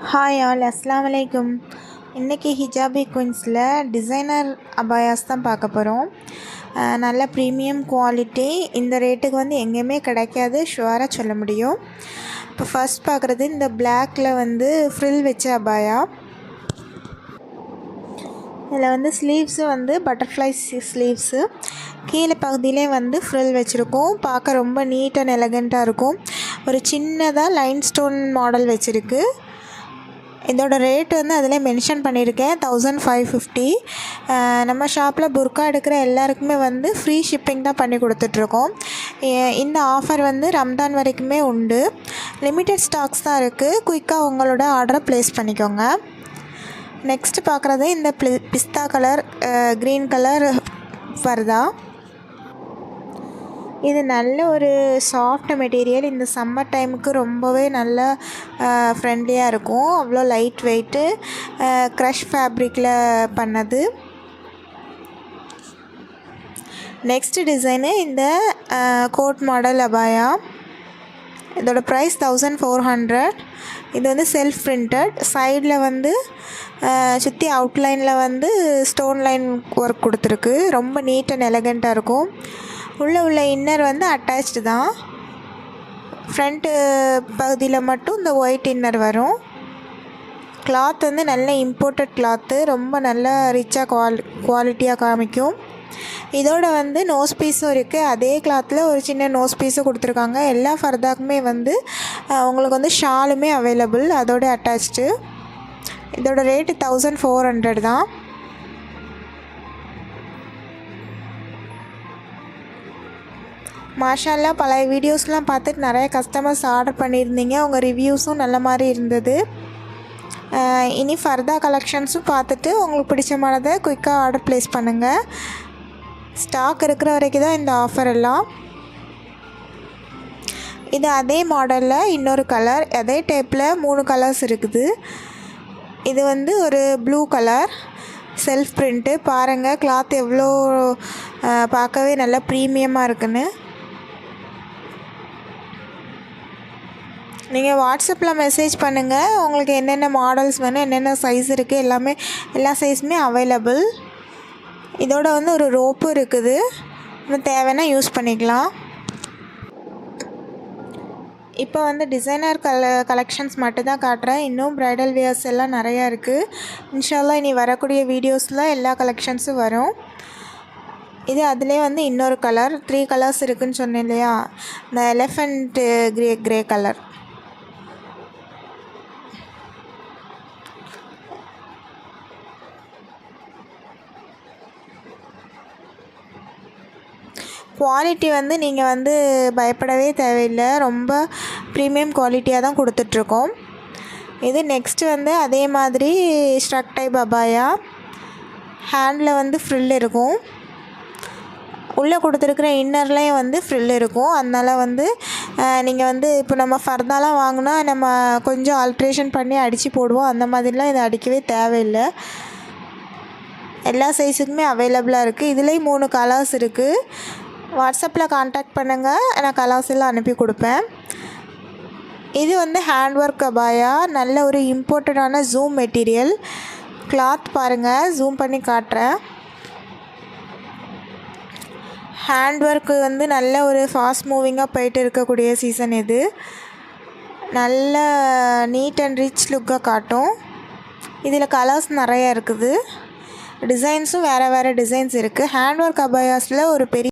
Hi all அஸ்ஸலாமு அலைக்கும். இன்றைக்கி ஹிஜாபி குயின்ஸில் டிசைனர் அபாயாஸ் தான் பார்க்க போகிறோம். நல்ல ப்ரீமியம் குவாலிட்டி, இந்த ரேட்டுக்கு வந்து எங்கேயுமே கிடைக்காது, ஷுவராக சொல்ல முடியும். இப்போ ஃபர்ஸ்ட் பார்க்குறது இந்த பிளாக்கில் வந்து ஃப்ரில் வச்ச அபாயா. இதில் வந்து ஸ்லீவ்ஸு வந்து பட்டர்ஃப்ளை ஸ்லீவ்ஸு, கீழே பகுதியிலே வந்து ஃப்ரில் வச்சுருக்கோம். பார்க்க ரொம்ப நீட் அண்ட் எலகண்ட்டாக இருக்கும். ஒரு சின்னதாக லைன் ஸ்டோன் மாடல் வச்சுருக்கு. இதோட ரேட் வந்து அதில் மென்ஷன் பண்ணியிருக்கேன், 1550. நம்ம ஷாப்பில் புர்கா எடுக்கிற எல்லாருக்குமே வந்து ஃப்ரீ ஷிப்பிங் தான் பண்ணி கொடுத்துட்ருக்கோம். இந்த ஆஃபர் வந்து ரம்தான் வரைக்குமே உண்டு. லிமிட்டட் ஸ்டாக்ஸ் தான் இருக்குது. குயிக்காக உங்களோட ஆர்டரை ப்ளேஸ் பண்ணிக்கோங்க. நெக்ஸ்ட்டு பார்க்குறது இந்த பிஸ்தா கலர் க்ரீன் கலர் ஃபர்தா. இது நல்ல ஒரு சாஃப்ட் மெட்டீரியல். இந்த சம்மர் டைமுக்கு ரொம்பவே நல்ல ஃப்ரெண்ட்லியாக இருக்கும். அவ்வளோ லைட் வெயிட்டு, க்ரஷ் ஃபேப்ரிக்கில் பண்ணது. நெக்ஸ்ட் டிசைனு இந்த கோட் மாடல் அபாயா. இதோட ப்ரைஸ் 1400. இது வந்து செல்ஃப் பிரிண்டட். சைடில் வந்து சுற்றி அவுட்லைனில் வந்து ஸ்டோன் லைன் ஒர்க் கொடுத்துருக்கு. ரொம்ப நீட் அண்ட் எலகண்ட்டாக இருக்கும். உள்ள இன்னர் வந்து அட்டாச்டு தான். ஃப்ரண்ட்டு பகுதியில் மட்டும் இந்த ஒயிட் இன்னர் வரும். கிளாத் வந்து நல்ல இம்போர்ட்டட் கிளாத்து, ரொம்ப நல்ல ரிச்சாக குவாலிட்டியாக காமிக்கும். இதோட வந்து நோஸ் பீஸும் இருக்குது. அதே கிளாத்தில் ஒரு சின்ன நோஸ் பீஸும் கொடுத்துருக்காங்க. எல்லா ஃபர்தாக்குமே வந்து உங்களுக்கு வந்து ஷாலுமே அவைலபிள், அதோட அட்டாச்டு. இதோட ரேட்டு 1400 தான். மாஷால்லா, பழைய வீடியோஸ்லாம் பார்த்துட்டு நிறைய கஸ்டமர்ஸ் ஆர்டர் பண்ணியிருந்தீங்க. உங்கள் ரிவ்யூஸும் நல்ல மாதிரி இருந்தது. இனி ஃபர்தா கலெக்ஷன்ஸும் பார்த்துட்டு உங்களுக்கு பிடிச்சமானதை குயிக்காக ஆர்டர் ப்ளேஸ் பண்ணுங்கள். ஸ்டாக் இருக்கிற வரைக்கும் தான் இந்த ஆஃபர் எல்லாம். இது அதே மாடலில் இன்னொரு கலர், அதே டைப்பில் 3 கலர்ஸ் இருக்குது. இது வந்து ஒரு ப்ளூ கலர் செல்ஃப் பிரிண்ட்டு. பாருங்கள் கிளாத் எவ்வளோ பார்க்கவே நல்லா ப்ரீமியமாக இருக்குன்னு. நீங்கள் வாட்ஸ்அப்பில் மெசேஜ் பண்ணுங்கள். உங்களுக்கு என்னென்ன மாடல்ஸ் வேணும், என்னென்ன சைஸ் இருக்குது, எல்லா சைஸுமே அவைலபிள். இதோட வந்து ஒரு ரோப்பும் இருக்குது, நம்ம தேவைன்னா யூஸ் பண்ணிக்கலாம். இப்போ வந்து டிசைனர் கலெக்ஷன்ஸ் மட்டும்தான் காட்டுறேன். இன்னும் ப்ரைடல் வியர்ஸ் எல்லாம் நிறையா இருக்குது. இன்ஷால்லா இனி வரக்கூடிய வீடியோஸில் எல்லா கலெக்ஷன்ஸும் வரும். இது அதிலே வந்து இன்னொரு கலர், 3 கலர்ஸ் இருக்குதுன்னு சொன்னேன் இல்லையா, இந்த எலிஃபண்ட் கிரே கலர். குவாலிட்டி வந்து நீங்கள் வந்து பயப்படவே தேவையில்லை. ரொம்ப ப்ரீமியம் குவாலிட்டியாக தான் கொடுத்துட்ருக்கோம். இது நெக்ஸ்ட்டு வந்து அதே மாதிரி ஸ்ட்ரக் டைப் அபாயா. ஹேண்டில் வந்து ஃப்ரில் இருக்கும். உள்ளே கொடுத்துருக்குற இன்னர்லேயும் வந்து ஃப்ரில் இருக்கும். அதனால் வந்து நீங்கள் வந்து இப்போ நம்ம ஃபர்தாலாம் வாங்கினா நம்ம கொஞ்சம் ஆல்ட்ரேஷன் பண்ணி அடித்து போடுவோம். அந்த மாதிரிலாம் இதை அடிக்கவே தேவையில்லை. எல்லா சைஸுக்குமே அவைலபிளாக இருக்குது. இதுலேயும் 3 கலர்ஸ் இருக்குது. வாட்ஸ்அப்பில் கான்டாக்ட் பண்ணுங்கள், நான் கலர்ஸ் எல்லாம் அனுப்பி கொடுப்பேன். இது வந்து ஹேண்ட் ஒர்க் அபாயா. நல்ல ஒரு இம்போர்ட்டடான ஜூம் மெட்டீரியல். கிளாத் பாருங்கள், ஜூம் பண்ணி காட்டுறேன். ஹேண்ட் ஒர்க்கு வந்து நல்ல ஒரு ஃபாஸ்ட் மூவிங்காக போயிட்டு இருக்கக்கூடிய சீசன் இது. நல்ல நீட் அண்ட் ரிச் லுக்காக காட்டும். இதில் கலர்ஸ் நிறையா இருக்குது. டிசைன்ஸும் வேறு டிசைன்ஸ் இருக்குது. ஹேண்ட் ஒர்க் அபாயாஸில் ஒரு பெரிய